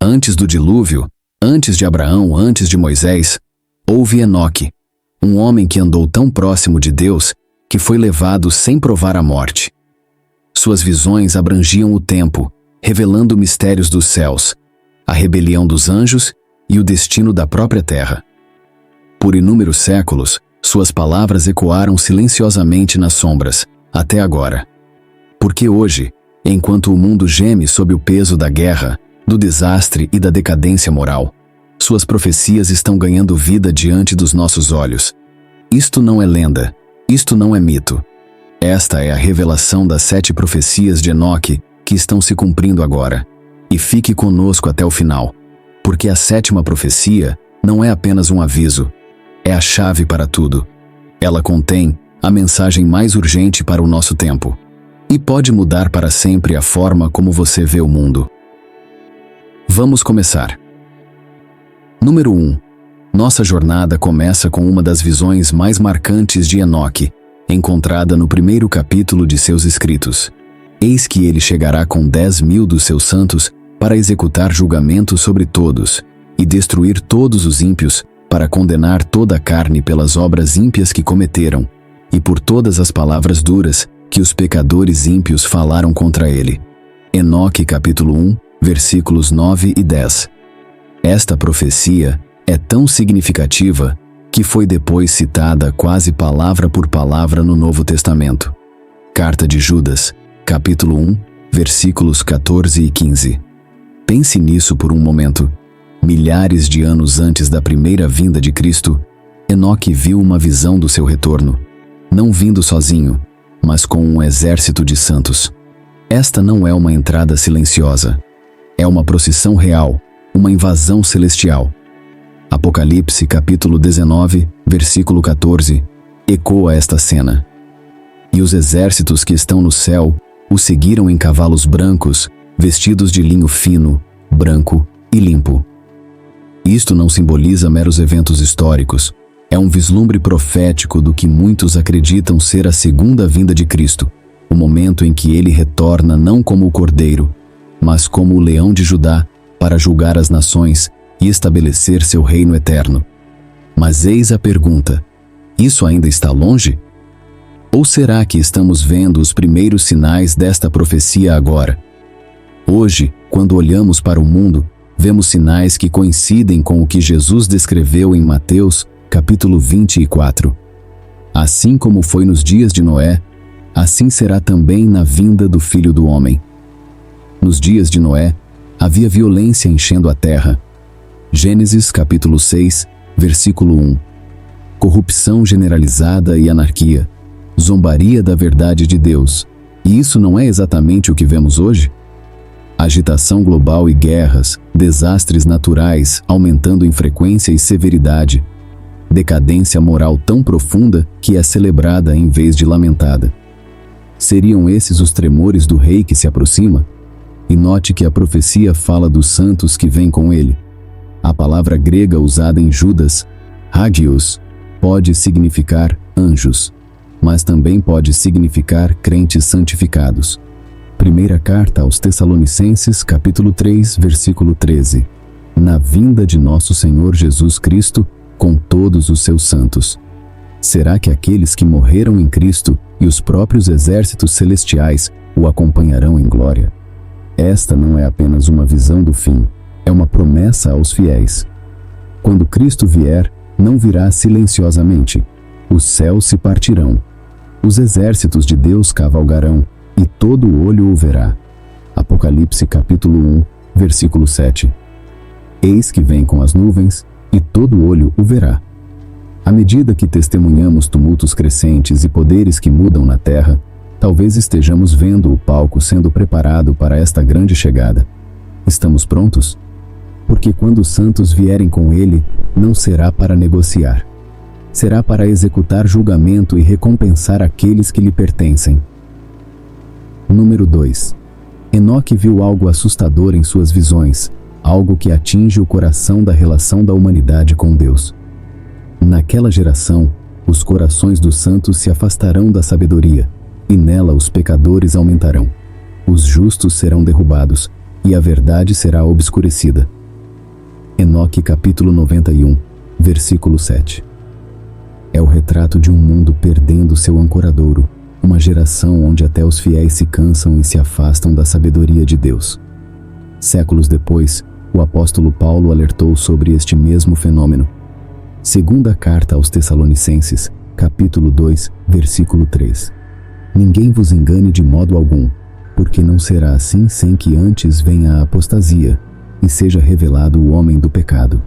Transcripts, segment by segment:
Antes do dilúvio, antes de Abraão, antes de Moisés, houve Enoque, um homem que andou tão próximo de Deus que foi levado sem provar a morte. Suas visões abrangiam o tempo, revelando mistérios dos céus, a rebelião dos anjos e o destino da própria terra. Por inúmeros séculos, suas palavras ecoaram silenciosamente nas sombras, até agora. Porque hoje, enquanto o mundo geme sob o peso da guerra, do desastre e da decadência moral, suas profecias estão ganhando vida diante dos nossos olhos. Isto não é lenda, isto não é mito. Esta é a revelação das 7 profecias de Enoque que estão se cumprindo agora. E fique conosco até o final, porque a 7ª profecia não é apenas um aviso, é a chave para tudo. Ela contém a mensagem mais urgente para o nosso tempo e pode mudar para sempre a forma como você vê o mundo. Vamos começar. Número 1. Nossa jornada começa com uma das visões mais marcantes de Enoque, encontrada no primeiro capítulo de seus escritos. Eis que ele chegará com 10.000 dos seus santos para executar julgamento sobre todos e destruir todos os ímpios, para condenar toda a carne pelas obras ímpias que cometeram e por todas as palavras duras que os pecadores ímpios falaram contra ele. Enoque capítulo 1, versículos 9 e 10. Esta profecia é tão significativa que foi depois citada quase palavra por palavra no Novo Testamento. Carta de Judas, capítulo 1, versículos 14 e 15. Pense nisso por um momento. Milhares de anos antes da primeira vinda de Cristo, Enoque viu uma visão do seu retorno, não vindo sozinho, mas com um exército de santos. Esta não é uma entrada silenciosa. É uma procissão real, uma invasão celestial. Apocalipse capítulo 19, versículo 14, ecoa esta cena. E os exércitos que estão no céu o seguiram em cavalos brancos, vestidos de linho fino, branco e limpo. Isto não simboliza meros eventos históricos, é um vislumbre profético do que muitos acreditam ser a segunda vinda de Cristo, o momento em que ele retorna não como o Cordeiro, mas como o Leão de Judá, para julgar as nações e estabelecer seu reino eterno. Mas eis a pergunta: isso ainda está longe? Ou será que estamos vendo os primeiros sinais desta profecia agora? Hoje, quando olhamos para o mundo, vemos sinais que coincidem com o que Jesus descreveu em Mateus, capítulo 24. Assim como foi nos dias de Noé, assim será também na vinda do Filho do Homem. Nos dias de Noé, havia violência enchendo a terra. Gênesis, capítulo 6, versículo 1. Corrupção generalizada e anarquia, zombaria da verdade de Deus. E isso não é exatamente o que vemos hoje? Agitação global e guerras, desastres naturais aumentando em frequência e severidade, decadência moral tão profunda que é celebrada em vez de lamentada. Seriam esses os tremores do rei que se aproxima? E note que a profecia fala dos santos que vêm com ele. A palavra grega usada em Judas, hagios, pode significar anjos, mas também pode significar crentes santificados. Primeira carta aos Tessalonicenses, capítulo 3, versículo 13. Na vinda de nosso Senhor Jesus Cristo, com todos os seus santos. Será que aqueles que morreram em Cristo e os próprios exércitos celestiais o acompanharão em glória? Esta não é apenas uma visão do fim, é uma promessa aos fiéis. Quando Cristo vier, não virá silenciosamente. Os céus se partirão. Os exércitos de Deus cavalgarão, e todo olho o verá. Apocalipse capítulo 1, versículo 7. Eis que vem com as nuvens, e todo olho o verá. À medida que testemunhamos tumultos crescentes e poderes que mudam na terra, talvez estejamos vendo o palco sendo preparado para esta grande chegada. Estamos prontos? Porque quando os santos vierem com ele, não será para negociar. Será para executar julgamento e recompensar aqueles que lhe pertencem. Número 2. Enoque viu algo assustador em suas visões, algo que atinge o coração da relação da humanidade com Deus. Naquela geração, os corações dos santos se afastarão da sabedoria, e nela os pecadores aumentarão. Os justos serão derrubados, e a verdade será obscurecida. Enoque capítulo 91, versículo 7. É o retrato de um mundo perdendo seu ancoradouro, uma geração onde até os fiéis se cansam e se afastam da sabedoria de Deus. Séculos depois, o apóstolo Paulo alertou sobre este mesmo fenômeno. Segunda carta aos Tessalonicenses, capítulo 2, versículo 3. Ninguém vos engane de modo algum, porque não será assim sem que antes venha a apostasia, e seja revelado o homem do pecado.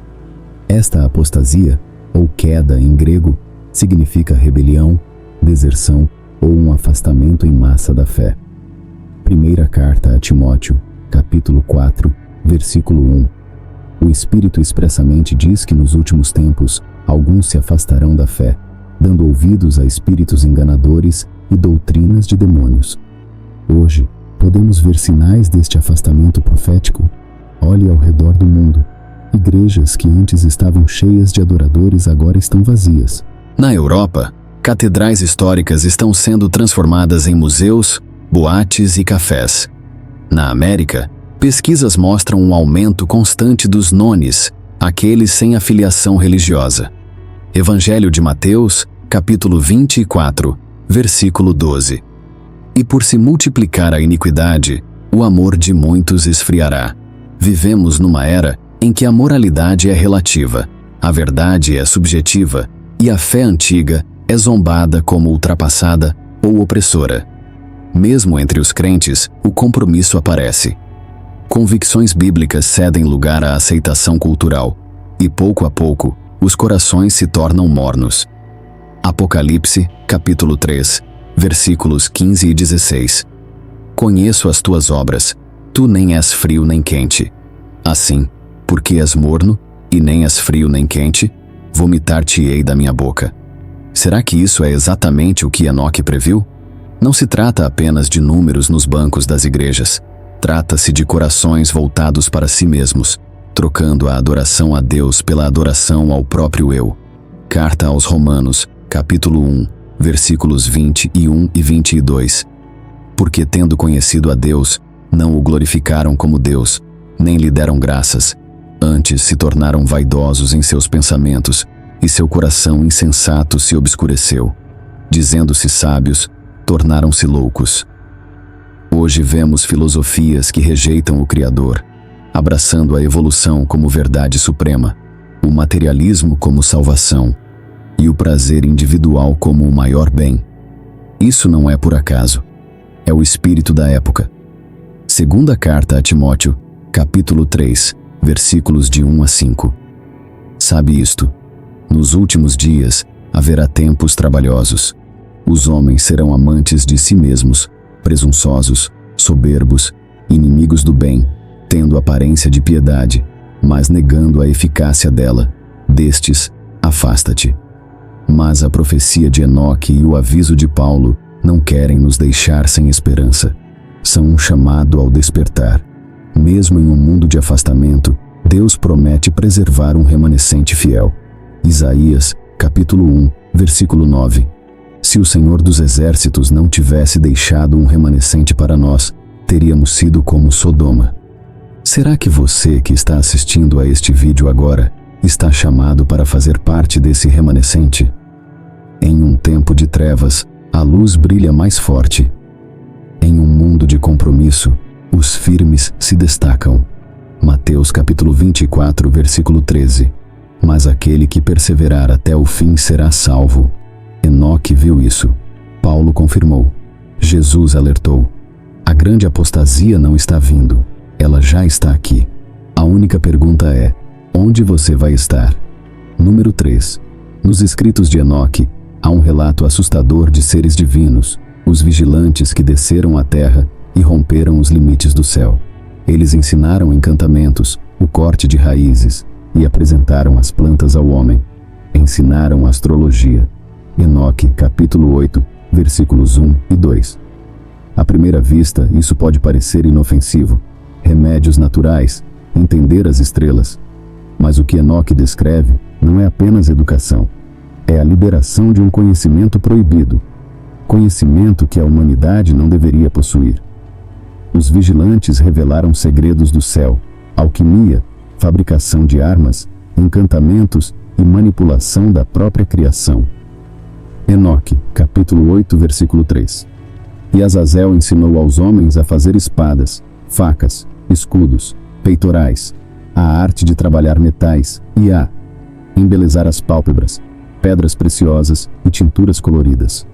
Esta apostasia, ou queda em grego, significa rebelião, deserção ou um afastamento em massa da fé. Primeira carta a Timóteo, capítulo 4, versículo 1. O Espírito expressamente diz que nos últimos tempos alguns se afastarão da fé, dando ouvidos a espíritos enganadores e doutrinas de demônios. Hoje, podemos ver sinais deste afastamento profético. Olhe ao redor do mundo. Igrejas que antes estavam cheias de adoradores agora estão vazias. Na Europa, catedrais históricas estão sendo transformadas em museus, boates e cafés. Na América, pesquisas mostram um aumento constante dos nones, aqueles sem afiliação religiosa. Evangelho de Mateus, capítulo 24, versículo 12. E por se multiplicar a iniquidade, o amor de muitos esfriará. Vivemos numa era em que a moralidade é relativa, a verdade é subjetiva e a fé antiga é zombada como ultrapassada ou opressora. Mesmo entre os crentes, o compromisso aparece. Convicções bíblicas cedem lugar à aceitação cultural, e pouco a pouco, os corações se tornam mornos. Apocalipse, capítulo 3, versículos 15 e 16. Conheço as tuas obras, tu nem és frio nem quente. Assim, porque és morno, e nem és frio nem quente, vomitar-te-ei da minha boca. Será que isso é exatamente o que Enoque previu? Não se trata apenas de números nos bancos das igrejas. Trata-se de corações voltados para si mesmos, trocando a adoração a Deus pela adoração ao próprio eu. Carta aos Romanos, capítulo 1, versículos 21 e 22. Porque tendo conhecido a Deus, não o glorificaram como Deus, nem lhe deram graças. Antes se tornaram vaidosos em seus pensamentos, e seu coração insensato se obscureceu. Dizendo-se sábios, tornaram-se loucos. Hoje vemos filosofias que rejeitam o Criador, abraçando a evolução como verdade suprema, o materialismo como salvação, e o prazer individual como o maior bem. Isso não é por acaso. É o espírito da época. Segunda carta a Timóteo, capítulo 3, versículos de 1 a 5. Sabe isto: nos últimos dias haverá tempos trabalhosos. Os homens serão amantes de si mesmos, presunçosos, soberbos, inimigos do bem, tendo aparência de piedade, mas negando a eficácia dela. Destes, afasta-te. Mas a profecia de Enoque e o aviso de Paulo não querem nos deixar sem esperança. São um chamado ao despertar. Mesmo em um mundo de afastamento, Deus promete preservar um remanescente fiel. Isaías, capítulo 1, versículo 9. Se o Senhor dos Exércitos não tivesse deixado um remanescente para nós, teríamos sido como Sodoma. Será que você que está assistindo a este vídeo agora está chamado para fazer parte desse remanescente? Em um tempo de trevas, a luz brilha mais forte. Em um mundo de compromisso, os firmes se destacam. Mateus capítulo 24, versículo 13. Mas aquele que perseverar até o fim será salvo. Enoque viu isso. Paulo confirmou. Jesus alertou. A grande apostasia não está vindo. Ela já está aqui. A única pergunta é: onde você vai estar? Número 3. Nos escritos de Enoque, há um relato assustador de seres divinos, os vigilantes que desceram à terra e romperam os limites do céu. Eles ensinaram encantamentos, o corte de raízes, e apresentaram as plantas ao homem. Ensinaram astrologia. Enoque, capítulo 8, versículos 1 e 2. À primeira vista, isso pode parecer inofensivo. Remédios naturais, entender as estrelas. Mas o que Enoque descreve não é apenas educação. É a liberação de um conhecimento proibido. Conhecimento que a humanidade não deveria possuir. Os vigilantes revelaram segredos do céu, alquimia, fabricação de armas, encantamentos e manipulação da própria criação. Enoque, capítulo 8, versículo 3. E Azazel ensinou aos homens a fazer espadas, facas, escudos, peitorais, a arte de trabalhar metais e a embelezar as pálpebras, pedras preciosas e tinturas coloridas.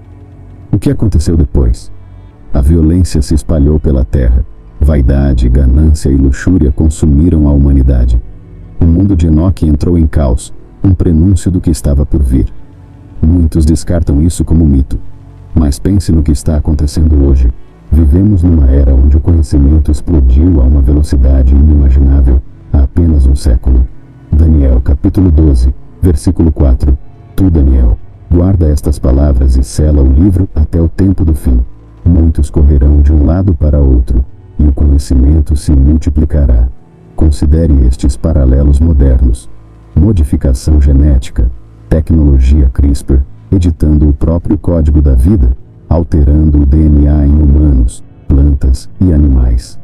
O que aconteceu depois? A violência se espalhou pela terra. Vaidade, ganância e luxúria consumiram a humanidade. O mundo de Enoque entrou em caos, um prenúncio do que estava por vir. Muitos descartam isso como mito. Mas pense no que está acontecendo hoje. Vivemos numa era onde o conhecimento explodiu a uma velocidade inimaginável há apenas um século. Daniel capítulo 12, versículo 4. Tu, Daniel, guarda estas palavras e sela o livro até o tempo do fim. Muitos correrão de um lado para outro, e o conhecimento se multiplicará. Considere estes paralelos modernos: modificação genética, tecnologia CRISPR, editando o próprio código da vida, alterando o DNA em humanos, plantas e animais.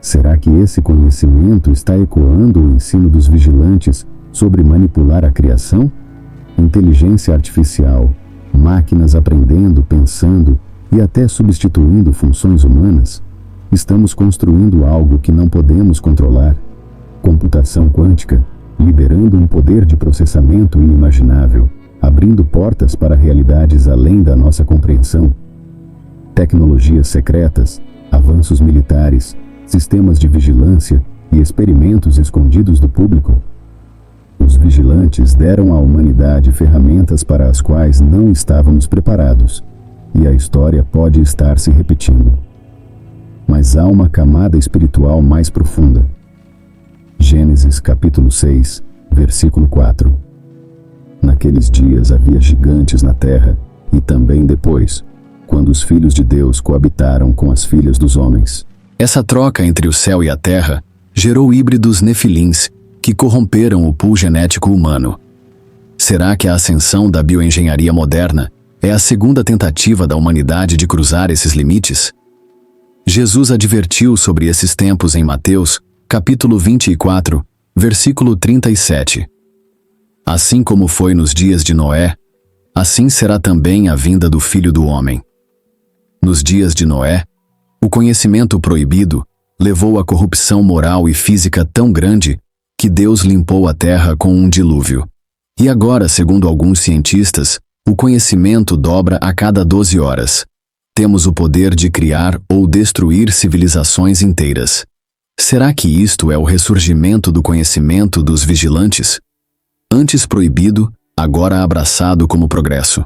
Será que esse conhecimento está ecoando o ensino dos vigilantes sobre manipular a criação? Inteligência artificial, máquinas aprendendo, pensando e até substituindo funções humanas? Estamos construindo algo que não podemos controlar. Computação quântica, liberando um poder de processamento inimaginável, abrindo portas para realidades além da nossa compreensão. Tecnologias secretas, avanços militares, sistemas de vigilância e experimentos escondidos do público. Os vigilantes deram à humanidade ferramentas para as quais não estávamos preparados, e a história pode estar se repetindo. Mas há uma camada espiritual mais profunda. Gênesis capítulo 6, versículo 4. Naqueles dias havia gigantes na terra, e também depois, quando os filhos de Deus coabitaram com as filhas dos homens. Essa troca entre o céu e a terra gerou híbridos nefilins que corromperam o pool genético humano. Será que a ascensão da bioengenharia moderna é a segunda tentativa da humanidade de cruzar esses limites? Jesus advertiu sobre esses tempos em Mateus, capítulo 24, versículo 37. Assim como foi nos dias de Noé, assim será também a vinda do Filho do Homem. Nos dias de Noé, o conhecimento proibido levou à corrupção moral e física tão grande que Deus limpou a terra com um dilúvio. E agora, segundo alguns cientistas, o conhecimento dobra a cada 12 horas. Temos o poder de criar ou destruir civilizações inteiras. Será que isto é o ressurgimento do conhecimento dos vigilantes? Antes proibido, agora abraçado como progresso.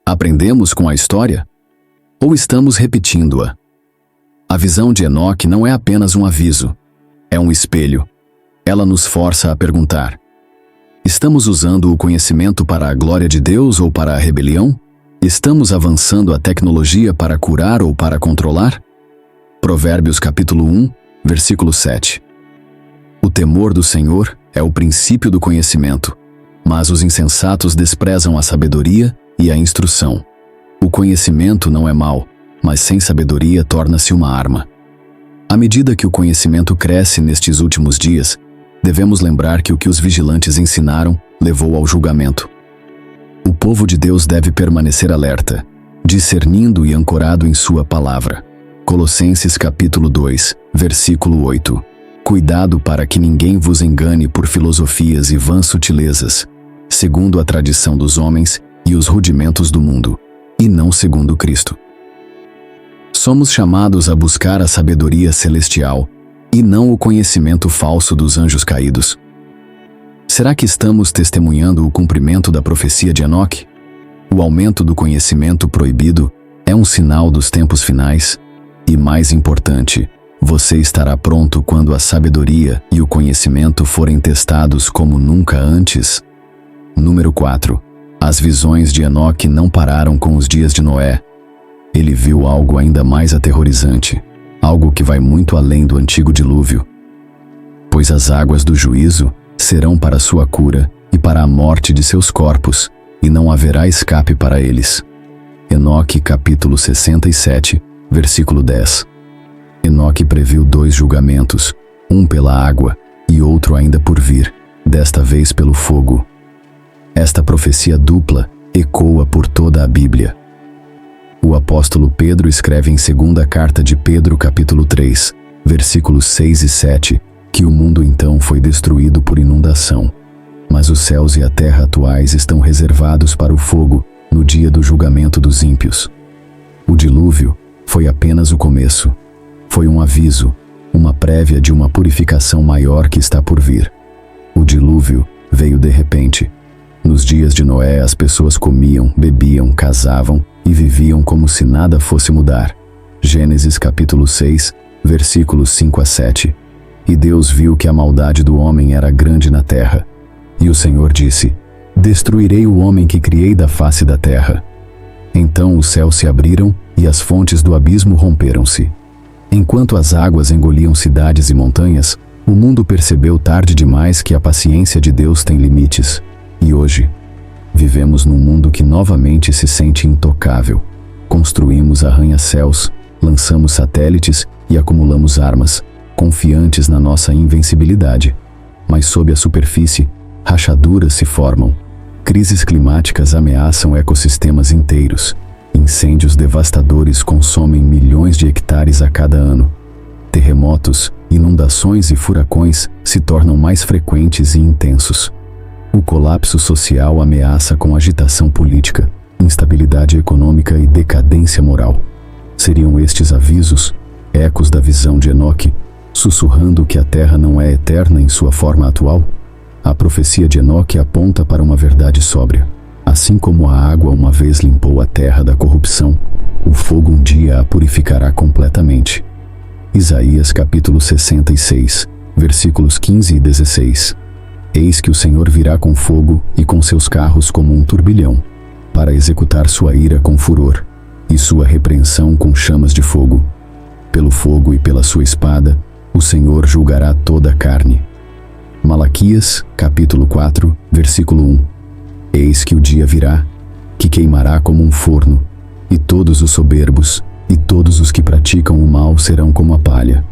Aprendemos com a história? Ou estamos repetindo-a? A visão de Enoque não é apenas um aviso, é um espelho. Ela nos força a perguntar: estamos usando o conhecimento para a glória de Deus ou para a rebelião? Estamos avançando a tecnologia para curar ou para controlar? Provérbios capítulo 1, versículo 7. O temor do Senhor é o princípio do conhecimento, mas os insensatos desprezam a sabedoria e a instrução. O conhecimento não é mau, mas sem sabedoria torna-se uma arma. À medida que o conhecimento cresce nestes últimos dias, devemos lembrar que o que os vigilantes ensinaram levou ao julgamento. O povo de Deus deve permanecer alerta, discernindo e ancorado em sua palavra. Colossenses capítulo 2, versículo 8. Cuidado para que ninguém vos engane por filosofias e vãs sutilezas, segundo a tradição dos homens e os rudimentos do mundo, e não segundo Cristo. Somos chamados a buscar a sabedoria celestial e não o conhecimento falso dos anjos caídos. Será que estamos testemunhando o cumprimento da profecia de Enoque? O aumento do conhecimento proibido é um sinal dos tempos finais? E mais importante, você estará pronto quando a sabedoria e o conhecimento forem testados como nunca antes? Número 4. As visões de Enoque não pararam com os dias de Noé. Ele viu algo ainda mais aterrorizante, algo que vai muito além do antigo dilúvio. Pois as águas do juízo serão para sua cura e para a morte de seus corpos, e não haverá escape para eles. Enoque capítulo 67, versículo 10. Enoque previu 2 julgamentos, um pela água e outro ainda por vir, desta vez pelo fogo. Esta profecia dupla ecoa por toda a Bíblia. O apóstolo Pedro escreve em 2ª carta de Pedro capítulo 3, versículos 6 e 7, que o mundo então foi destruído por inundação, mas os céus e a terra atuais estão reservados para o fogo no dia do julgamento dos ímpios. O dilúvio foi apenas o começo. Foi um aviso, uma prévia de uma purificação maior que está por vir. O dilúvio veio de repente. Nos dias de Noé, as pessoas comiam, bebiam, casavam e viviam como se nada fosse mudar. Gênesis capítulo 6, versículos 5 a 7. E Deus viu que a maldade do homem era grande na terra. E o Senhor disse: Destruirei o homem que criei da face da terra. Então os céus se abriram e as fontes do abismo romperam-se. Enquanto as águas engoliam cidades e montanhas, o mundo percebeu tarde demais que a paciência de Deus tem limites. E hoje, vivemos num mundo que novamente se sente intocável. Construímos arranha-céus, lançamos satélites e acumulamos armas, confiantes na nossa invencibilidade. Mas sob a superfície, rachaduras se formam. Crises climáticas ameaçam ecossistemas inteiros. Incêndios devastadores consomem milhões de hectares a cada ano. Terremotos, inundações e furacões se tornam mais frequentes e intensos. O colapso social ameaça com agitação política, instabilidade econômica e decadência moral. Seriam estes avisos, ecos da visão de Enoque, sussurrando que a Terra não é eterna em sua forma atual? A profecia de Enoque aponta para uma verdade sóbria. Assim como a água uma vez limpou a terra da corrupção, o fogo um dia a purificará completamente. Isaías capítulo 66, versículos 15 e 16. Eis que o Senhor virá com fogo e com seus carros como um turbilhão, para executar sua ira com furor, e sua repreensão com chamas de fogo. Pelo fogo e pela sua espada, o Senhor julgará toda a carne. Malaquias, capítulo 4, versículo 1. Eis que o dia virá, que queimará como um forno, e todos os soberbos, e todos os que praticam o mal serão como a palha.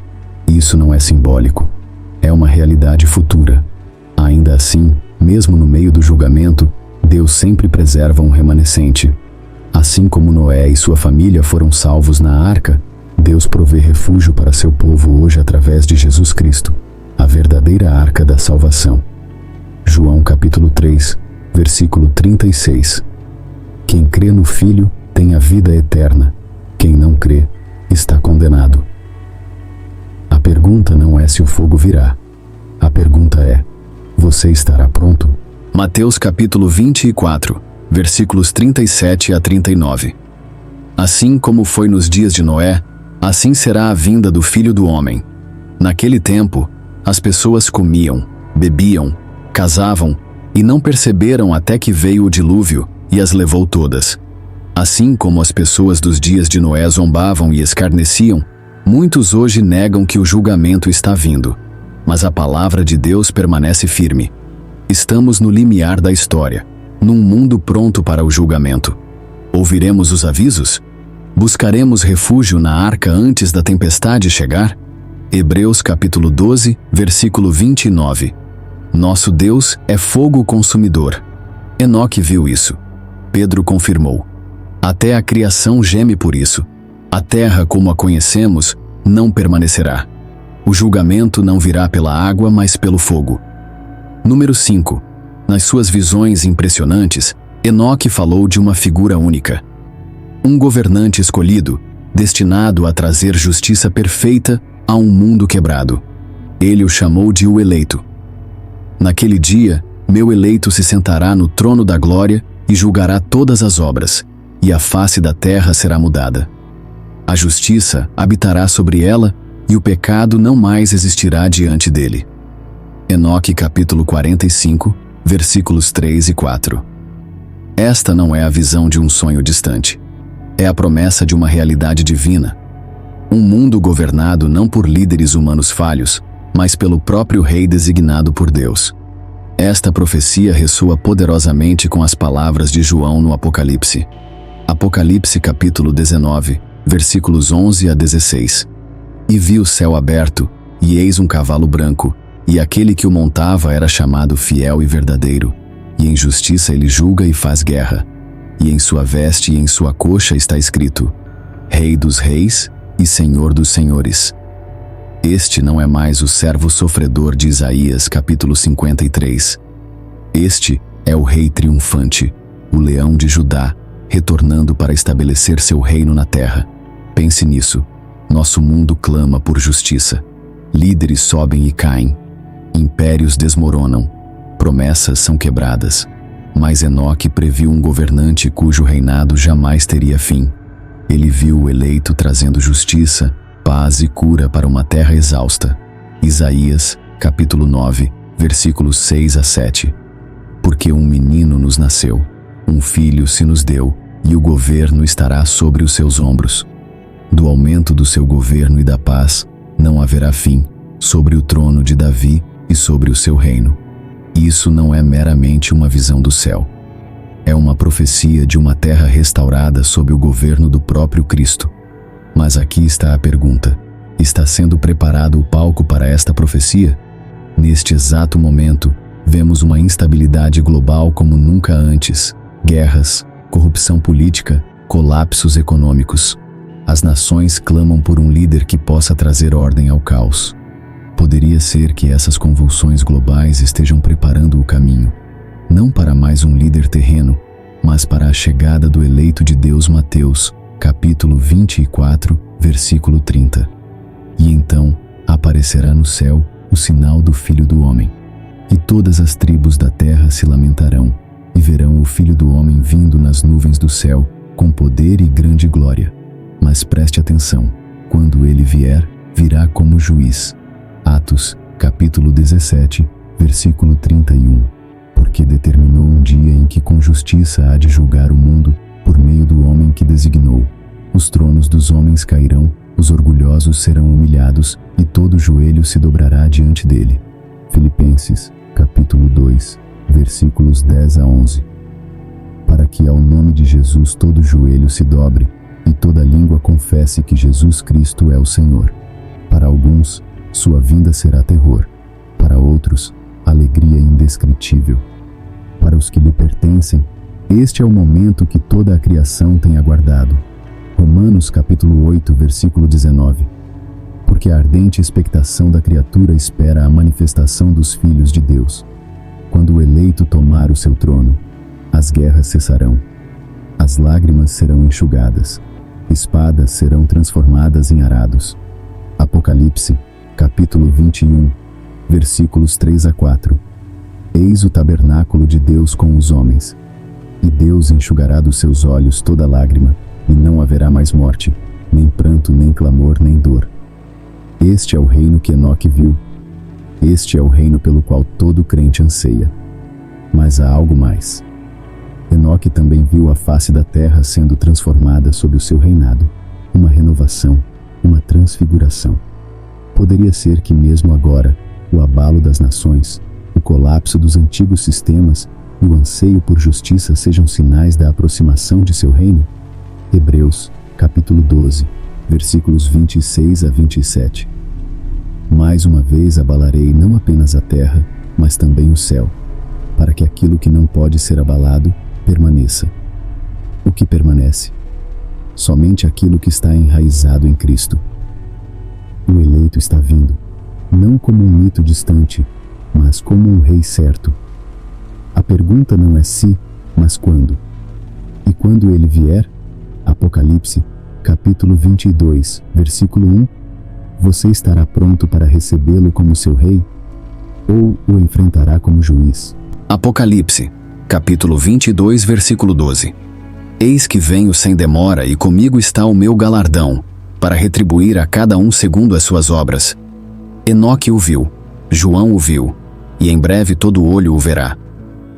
Isso não é simbólico, é uma realidade futura. Ainda assim, mesmo no meio do julgamento, Deus sempre preserva um remanescente. Assim como Noé e sua família foram salvos na arca, Deus provê refúgio para seu povo hoje através de Jesus Cristo, a verdadeira arca da salvação. João capítulo 3, versículo 36. Quem crê no Filho tem a vida eterna. Quem não crê está condenado. A pergunta não é se o fogo virá. A pergunta é: você estará pronto? Mateus capítulo 24, versículos 37 a 39. Assim como foi nos dias de Noé, assim será a vinda do Filho do Homem. Naquele tempo, as pessoas comiam, bebiam, casavam e não perceberam até que veio o dilúvio e as levou todas. Assim como as pessoas dos dias de Noé zombavam e escarneciam, muitos hoje negam que o julgamento está vindo. Mas a palavra de Deus permanece firme. Estamos no limiar da história, num mundo pronto para o julgamento. Ouviremos os avisos? Buscaremos refúgio na arca antes da tempestade chegar? Hebreus capítulo 12, versículo 29. Nosso Deus é fogo consumidor. Enoque viu isso. Pedro confirmou. Até a criação geme por isso. A terra como a conhecemos não permanecerá. O julgamento não virá pela água, mas pelo fogo. Número 5. Nas suas visões impressionantes, Enoque falou de uma figura única. Um governante escolhido, destinado a trazer justiça perfeita a um mundo quebrado. Ele o chamou de o eleito. Naquele dia, meu eleito se sentará no trono da glória e julgará todas as obras, e a face da terra será mudada. A justiça habitará sobre ela, e o pecado não mais existirá diante dele. Enoque capítulo 45, versículos 3 e 4. Esta não é a visão de um sonho distante. É a promessa de uma realidade divina. Um mundo governado não por líderes humanos falhos, mas pelo próprio rei designado por Deus. Esta profecia ressoa poderosamente com as palavras de João no Apocalipse. Apocalipse capítulo 19, versículos 11 a 16. E vi o céu aberto, e eis um cavalo branco, e aquele que o montava era chamado Fiel e Verdadeiro, e em justiça ele julga e faz guerra. E em sua veste e em sua coxa está escrito: Rei dos Reis e Senhor dos Senhores. Este não é mais o servo sofredor de Isaías, capítulo 53. Este é o Rei triunfante, o Leão de Judá, retornando para estabelecer seu reino na terra. Pense nisso. Nosso mundo clama por justiça. Líderes sobem e caem. Impérios desmoronam. Promessas são quebradas. Mas Enoque previu um governante cujo reinado jamais teria fim. Ele viu o eleito trazendo justiça, paz e cura para uma terra exausta. Isaías, capítulo 9, versículos 6 a 7. Porque um menino nos nasceu, um filho se nos deu, e o governo estará sobre os seus ombros. Do aumento do seu governo e da paz não haverá fim, sobre o trono de Davi e sobre o seu reino. Isso não é meramente uma visão do céu. É uma profecia de uma terra restaurada sob o governo do próprio Cristo. Mas aqui está a pergunta: está sendo preparado o palco para esta profecia? Neste exato momento, vemos uma instabilidade global como nunca antes: guerras, corrupção política, colapsos econômicos. As nações clamam por um líder que possa trazer ordem ao caos. Poderia ser que essas convulsões globais estejam preparando o caminho, não para mais um líder terreno, mas para a chegada do eleito de Deus. Mateus, capítulo 24, versículo 30. E então aparecerá no céu o sinal do Filho do Homem, e todas as tribos da terra se lamentarão, e verão o Filho do Homem vindo nas nuvens do céu, com poder e grande glória. Mas preste atenção, quando ele vier, virá como juiz. Atos, capítulo 17, versículo 31. Porque determinou um dia em que com justiça há de julgar o mundo, por meio do homem que designou. Os tronos dos homens cairão, os orgulhosos serão humilhados, e todo joelho se dobrará diante dele. Filipenses, capítulo 2, versículos 10 a 11. Para que ao nome de Jesus todo joelho se dobre, e toda língua confesse que Jesus Cristo é o Senhor. Para alguns, sua vinda será terror. Para outros, alegria indescritível. Para os que lhe pertencem, este é o momento que toda a criação tem aguardado. Romanos capítulo 8, versículo 19. Porque a ardente expectação da criatura espera a manifestação dos filhos de Deus. Quando o eleito tomar o seu trono, as guerras cessarão. As lágrimas serão enxugadas. Espadas serão transformadas em arados. Apocalipse, capítulo 21, versículos 3 a 4. Eis o tabernáculo de Deus com os homens. E Deus enxugará dos seus olhos toda lágrima, e não haverá mais morte, nem pranto, nem clamor, nem dor. Este é o reino que Enoque viu. Este é o reino pelo qual todo crente anseia. Mas há algo mais. Enoque também viu a face da terra sendo transformada sob o seu reinado, uma renovação, uma transfiguração. Poderia ser que mesmo agora, o abalo das nações, o colapso dos antigos sistemas e o anseio por justiça sejam sinais da aproximação de seu reino? Hebreus, capítulo 12, versículos 26 a 27. Mais uma vez abalarei não apenas a terra, mas também o céu, para que aquilo que não pode ser abalado permaneça. O que permanece? Somente aquilo que está enraizado em Cristo. O eleito está vindo, não como um mito distante, mas como um rei certo. A pergunta não é se, mas quando. E quando ele vier, Apocalipse, capítulo 22, versículo 1, você estará pronto para recebê-lo como seu rei? Ou o enfrentará como juiz? Apocalipse, capítulo 22, versículo 12. Eis que venho sem demora e comigo está o meu galardão, para retribuir a cada um segundo as suas obras. Enoque o viu, João o viu, e em breve todo olho o verá.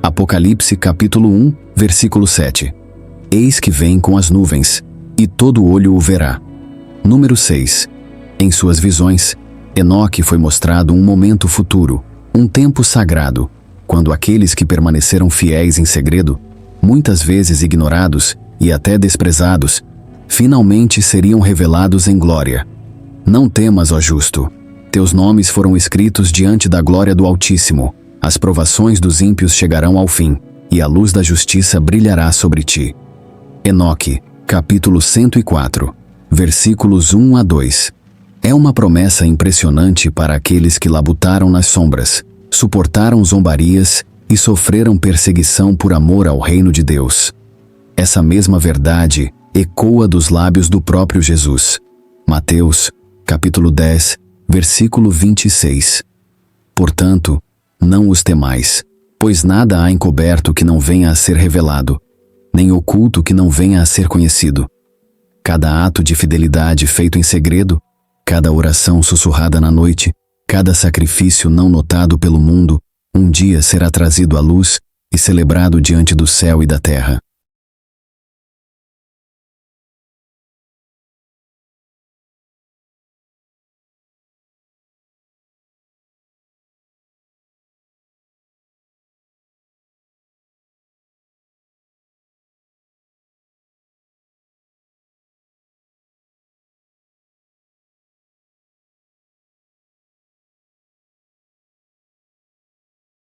Apocalipse capítulo 1, versículo 7. Eis que vem com as nuvens, e todo olho o verá. Número 6. Em suas visões, Enoque foi mostrado um momento futuro, um tempo sagrado, quando aqueles que permaneceram fiéis em segredo, muitas vezes ignorados e até desprezados, finalmente seriam revelados em glória. Não temas, ó justo. Teus nomes foram escritos diante da glória do Altíssimo. As provações dos ímpios chegarão ao fim, e a luz da justiça brilhará sobre ti. Enoque, capítulo 104, versículos 1 a 2. É uma promessa impressionante para aqueles que labutaram nas sombras, suportaram zombarias e sofreram perseguição por amor ao reino de Deus. Essa mesma verdade ecoa dos lábios do próprio Jesus. Mateus, capítulo 10, versículo 26. Portanto, não os temais, pois nada há encoberto que não venha a ser revelado, nem oculto que não venha a ser conhecido. Cada ato de fidelidade feito em segredo, cada oração sussurrada na noite, cada sacrifício não notado pelo mundo, um dia será trazido à luz e celebrado diante do céu e da terra.